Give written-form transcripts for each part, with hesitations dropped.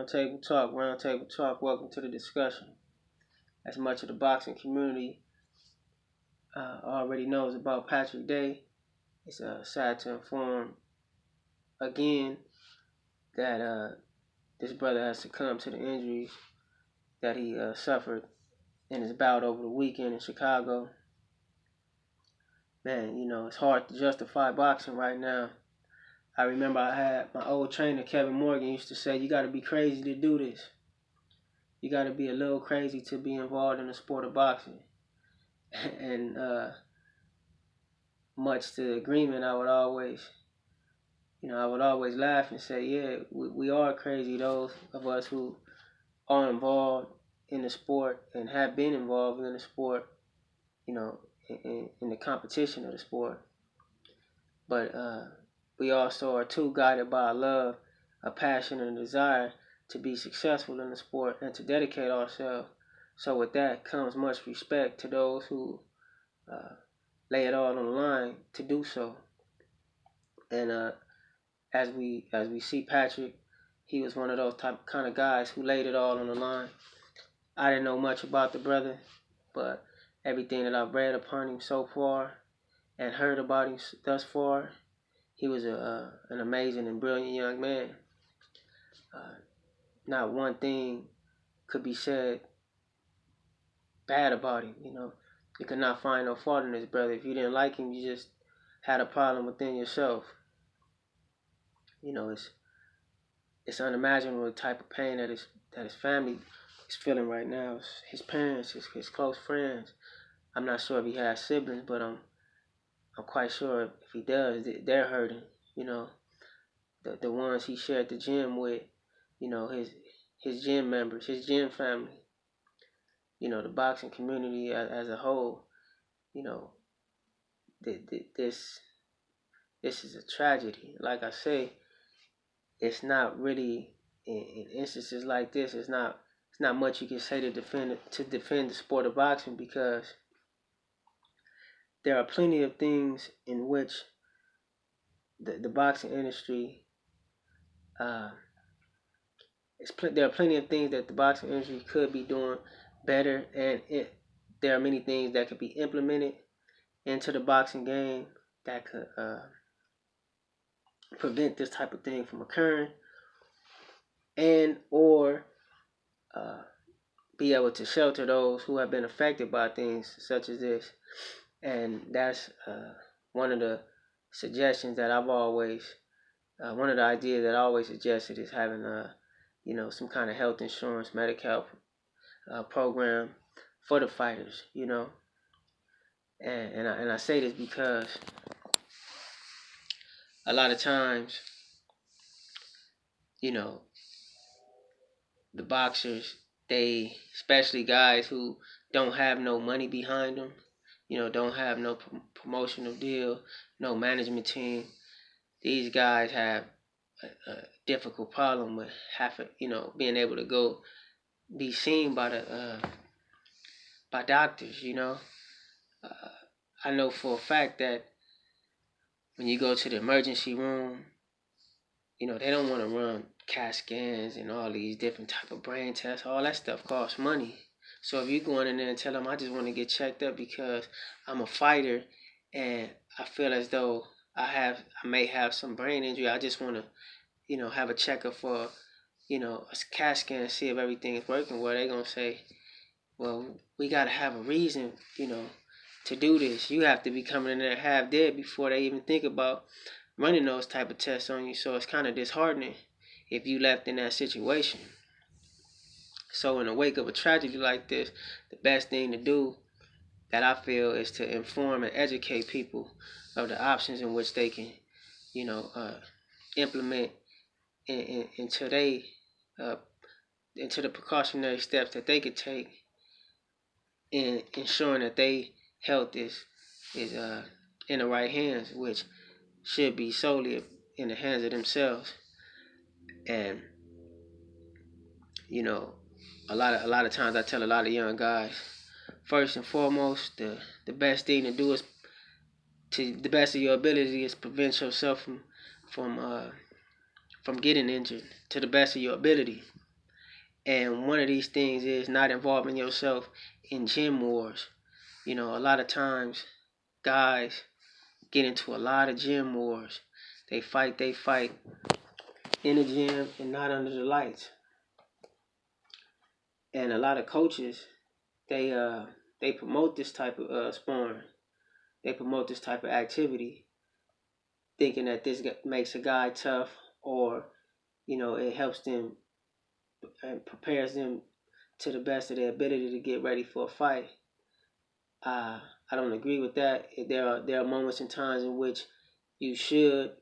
Round Table Talk. Welcome to the discussion. As much of the boxing community already knows about Patrick Day, it's sad to inform again that this brother has succumbed to the injuries that he suffered in his bout over the weekend in Chicago. Man, it's hard to justify boxing right now. I remember I had my old trainer, Kevin Morgan, used to say, you got to be crazy to do this. You got to be a little crazy to be involved in the sport of boxing. And much to agreement, I would always laugh and say, yeah, we are crazy, those of us who are involved in the sport and have been involved in the sport, in the competition of the sport. But we also are too guided by a love, a passion, and a desire to be successful in the sport and to dedicate ourselves. So with that comes much respect to those who lay it all on the line to do so. And as we see Patrick, he was one of those kind of guys who laid it all on the line. I didn't know much about the brother, but everything that I've read upon him so far and heard about him thus far, he was an amazing and brilliant young man. Not one thing could be said bad about him. You could not find no fault in his brother. If you didn't like him, you just had a problem within yourself. It's unimaginable the type of pain that his family is feeling right now. His parents, his close friends. I'm not sure if he has siblings, but I'm quite sure if he does, they're hurting. The ones he shared the gym with, his gym members, his gym family, the boxing community as a whole. This is a tragedy. Like I say, it's not really in instances like this. It's not much you can say to defend the sport of boxing, because there are plenty of things in which the boxing industry there are plenty of things that the boxing industry could be doing better, and there are many things that could be implemented into the boxing game that could prevent this type of thing from occurring, and or be able to shelter those who have been affected by things such as this. And that's one of the suggestions that I've always, one of the ideas that I always suggested is having some kind of health insurance, medical program for the fighters, And I say this because a lot of times, the boxers, they, especially guys who don't have no money behind them, don't have no promotional deal, no management team. These guys have a difficult problem with being able to go be seen by the by doctors. I know for a fact that when you go to the emergency room, they don't want to run CAT scans and all these different type of brain tests. All that stuff costs money. So if you go in there and tell them, I just want to get checked up because I'm a fighter and I feel as though I may have some brain injury, I just want to, have a checkup for, a CAT scan and see if everything is working well, they're going to say, well, we got to have a reason, to do this. You have to be coming in there half dead before they even think about running those type of tests on you. So it's kind of disheartening if you left in that situation. So in the wake of a tragedy like this, the best thing to do, that I feel, is to inform and educate people of the options in which they can, implement into the precautionary steps that they could take in ensuring that their health is in the right hands, which should be solely in the hands of themselves. And a lot of times I tell a lot of young guys, first and foremost, the best thing to do is, to the best of your ability, is prevent yourself from getting injured to the best of your ability. And one of these things is not involving yourself in gym wars. A lot of times guys get into a lot of gym wars. They fight in the gym and not under the lights. And a lot of coaches, they promote this type of sparring. They promote this type of activity, thinking that this makes a guy tough, or it helps them and prepares them to the best of their ability to get ready for a fight. I don't agree with that. There are moments and times in which you should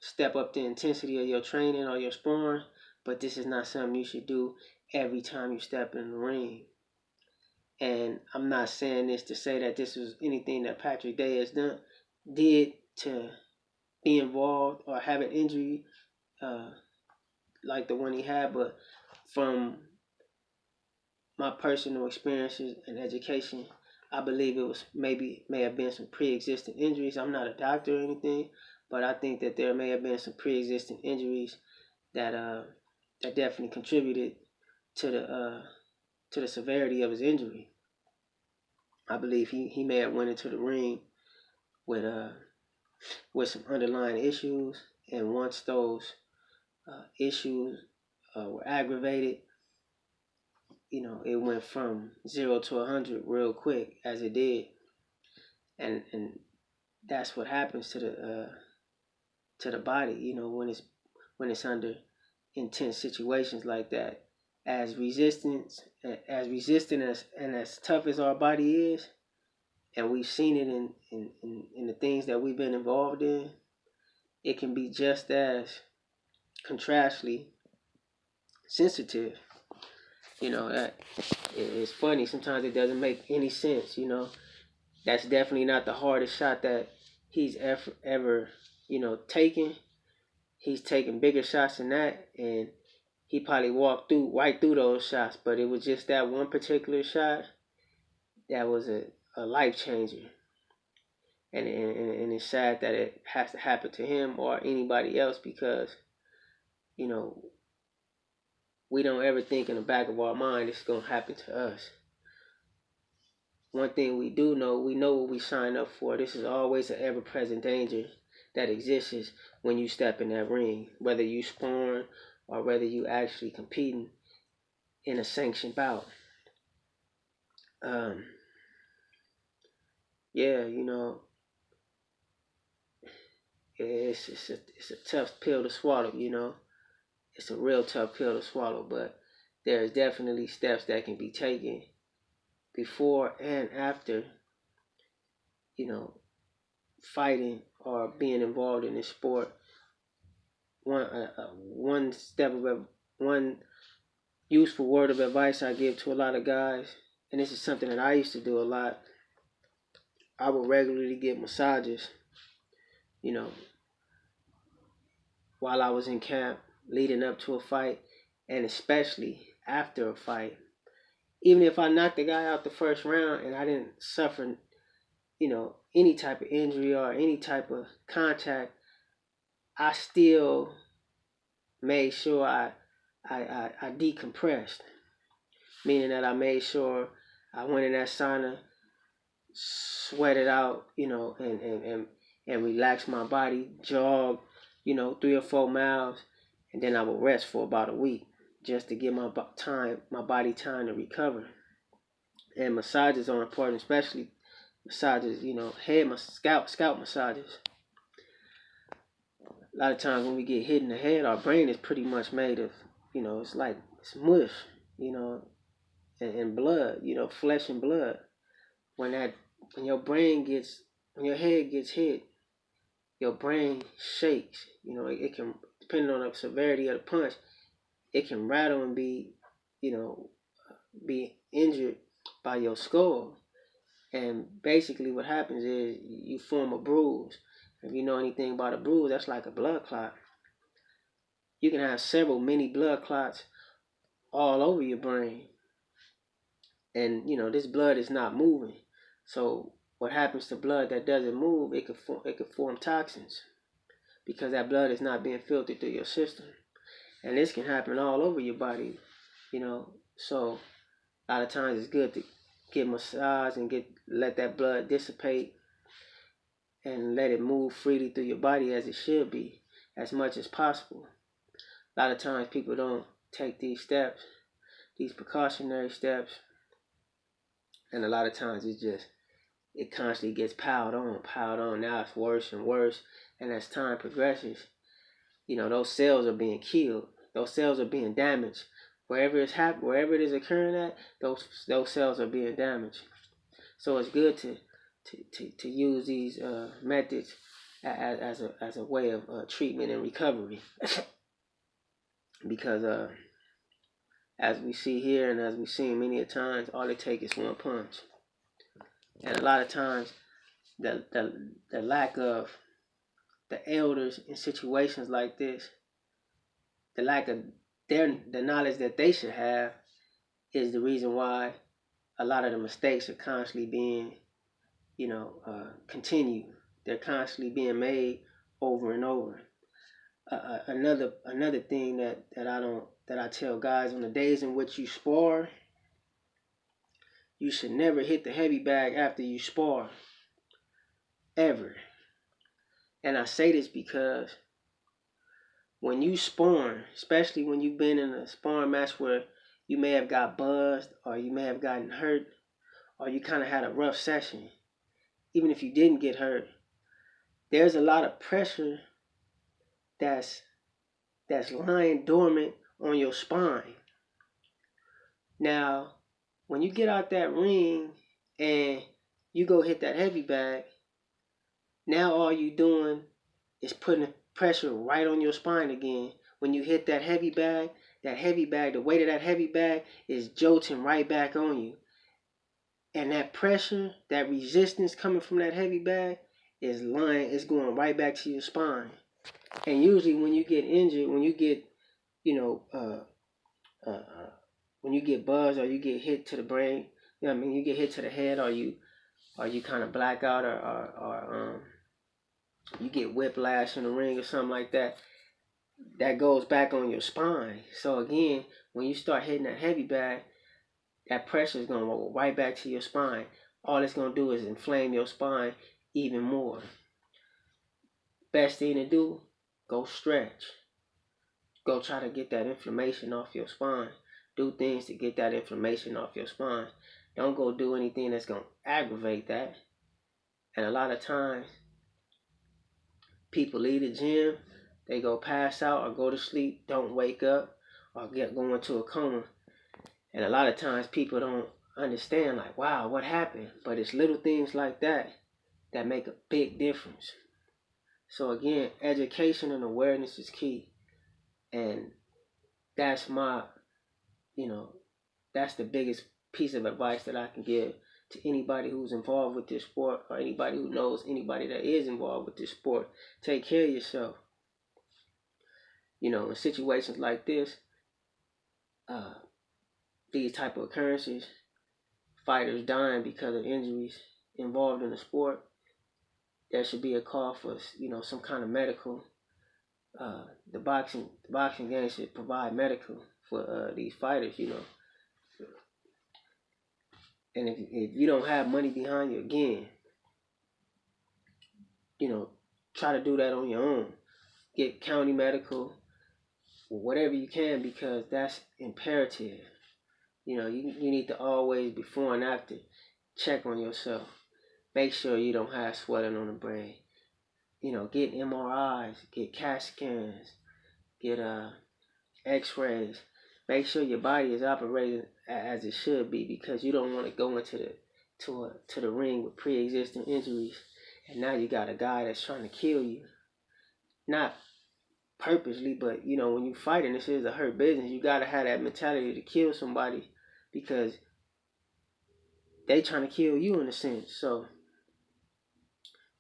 step up the intensity of your training or your sparring, but this is not something you should do every time you step in the ring. And I'm not saying this to say that this was anything that Patrick Day did to be involved or have an injury like the one he had, but from my personal experiences and education, I believe it was may have been some pre-existing injuries. I'm not a doctor or anything, but I think that there may have been some pre-existing injuries that that definitely contributed to the severity of his injury. I believe he may have went into the ring with some underlying issues, and once those issues were aggravated, it went from 0 to 100 real quick, as it did, and that's what happens to the body, when it's under intense situations like that. As resistant as tough as our body is, and we've seen it in the things that we've been involved in, it can be just as contrastly sensitive. It's funny. Sometimes it doesn't make any sense. That's definitely not the hardest shot that he's ever taken. He's taken bigger shots than that, and he probably walked right through those shots. But it was just that one particular shot that was a life changer. And it's sad that it has to happen to him or anybody else, because we don't ever think in the back of our mind it's going to happen to us. One thing we do know, we know what we sign up for. This is always an ever-present danger that exists when you step in that ring, whether you sparring or whether you actually competing in a sanctioned bout. Yeah, it's a tough pill to swallow. It's a real tough pill to swallow, but there's definitely steps that can be taken before and after, fighting or being involved in this sport. One useful word of advice I give to a lot of guys, and this is something that I used to do a lot. I would regularly get massages, while I was in camp, leading up to a fight, and especially after a fight. Even if I knocked the guy out the first round and I didn't suffer, any type of injury or any type of contact, I still made sure I decompressed, meaning that I made sure I went in that sauna, sweated out, and relaxed my body, jogged, 3 or 4 miles, and then I would rest for about a week just to give my body time to recover. And massages are important, especially massages, scalp massages. A lot of times when we get hit in the head, our brain is pretty much made of, it's like it's mush, and blood, flesh and blood. When your head gets hit, your brain shakes. It can, depending on the severity of the punch, it can rattle and be injured by your skull. And basically what happens is you form a bruise. If you know anything about a bruise, that's like a blood clot. You can have several mini blood clots all over your brain. And this blood is not moving. So what happens to blood that doesn't move, it could form toxins, because that blood is not being filtered through your system. And this can happen all over your body. So a lot of times it's good to get massage and let that blood dissipate and let it move freely through your body as it should be, as much as possible. A lot of times people don't take these steps, these precautionary steps, and a lot of times it constantly gets piled on. Now it's worse and worse, and as time progresses, those cells are being killed. Those cells are being damaged. Wherever it is occurring at, those cells are being damaged. So it's good to use these methods as a way of treatment and recovery, because as we see here and as we've seen many a times, all it takes is one punch. And a lot of times, the lack of the elders in situations like this, the lack of the knowledge that they should have, is the reason why a lot of the mistakes are constantly being, continued. They're constantly being made over and over. Another thing that I tell guys, on the days in which you spar, you should never hit the heavy bag after you spar, ever. And I say this because when you sparring, especially when you've been in a sparring match where you may have got buzzed or you may have gotten hurt or you kind of had a rough session, even if you didn't get hurt, there's a lot of pressure that's lying dormant on your spine. Now, when you get out that ring and you go hit that heavy bag, now all you doing is putting pressure right on your spine again. When you hit that heavy bag, the weight of that heavy bag is jolting right back on you. And that pressure, that resistance coming from that heavy bag is going right back to your spine. And usually when you get injured, when you get, when you get buzzed or you get hit to the brain, you get hit to the head, or you kind of black out, or you get whiplash in the ring or something like that, that goes back on your spine. So again, when you start hitting that heavy bag, that pressure is going to go right back to your spine. All it's going to do is inflame your spine even more. Best thing to do, go stretch. Go try to get that inflammation off your spine. Do things to get that inflammation off your spine. Don't go do anything that's going to aggravate that. And a lot of times, people leave the gym, they go pass out or go to sleep, don't wake up, or go into a coma. And a lot of times people don't understand, like, wow, what happened? But it's little things like that that make a big difference. So again, education and awareness is key. And that's that's the biggest piece of advice that I can give to anybody who's involved with this sport, or anybody who knows anybody that is involved with this sport. Take care of yourself. In situations like this, these type of occurrences, fighters dying because of injuries involved in the sport, there should be a call for, some kind of medical. The boxing game should provide medical for these fighters, And if you don't have money behind you, again, try to do that on your own. Get county medical, whatever you can, because that's imperative. You need to always, before and after, check on yourself. Make sure you don't have swelling on the brain. Get MRIs, get CAT scans, get X-rays. Make sure your body is operating as it should be, because you don't want to go into the ring with pre-existing injuries, and now you got a guy that's trying to kill you. Not purposely, but when you fighting, this is a hurt business. You gotta have that mentality to kill somebody, because they trying to kill you in a sense. So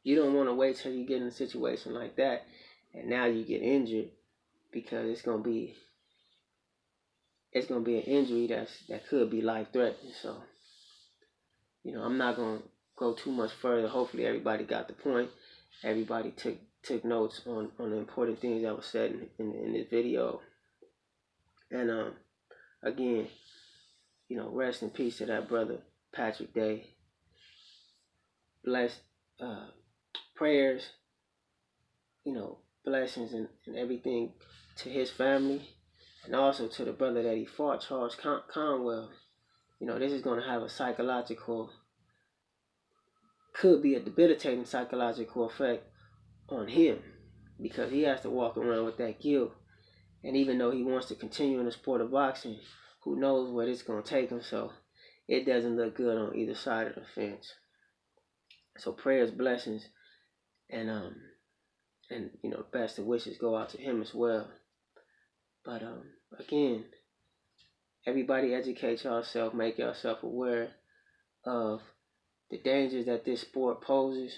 you don't want to wait till you get in a situation like that and now you get injured, because it's gonna be an injury that could be life threatening. So I'm not gonna go too much further. Hopefully everybody got the point. Everybody took notes on the important things that were said in this video. And again, rest in peace to that brother Patrick Day. Bless prayers, blessings and everything to his family, and also to the brother that he fought, Charles Conwell. This is going to have a could be a debilitating psychological effect on him, because he has to walk around with that guilt. And even though he wants to continue in the sport of boxing, who knows where it's going to take him. So it doesn't look good on either side of the fence. So prayers, blessings, and best of wishes go out to him as well. But again, everybody educate yourself, make yourself aware of the dangers that this sport poses,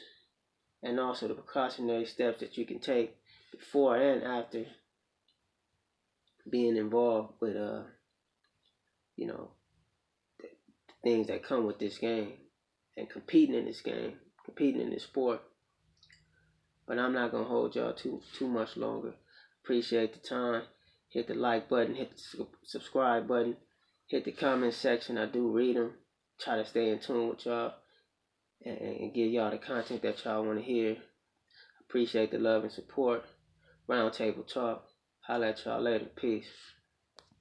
and also the precautionary steps that you can take before and after being involved with the things that come with this game and competing in this sport. But I'm not gonna hold y'all too much longer. Appreciate the time. Hit the like button, hit the subscribe button, hit the comment section. I do read them. Try to stay in tune with y'all and give y'all the content that y'all want to hear. Appreciate the love and support. Round Table Talk. Holla at y'all later. Peace.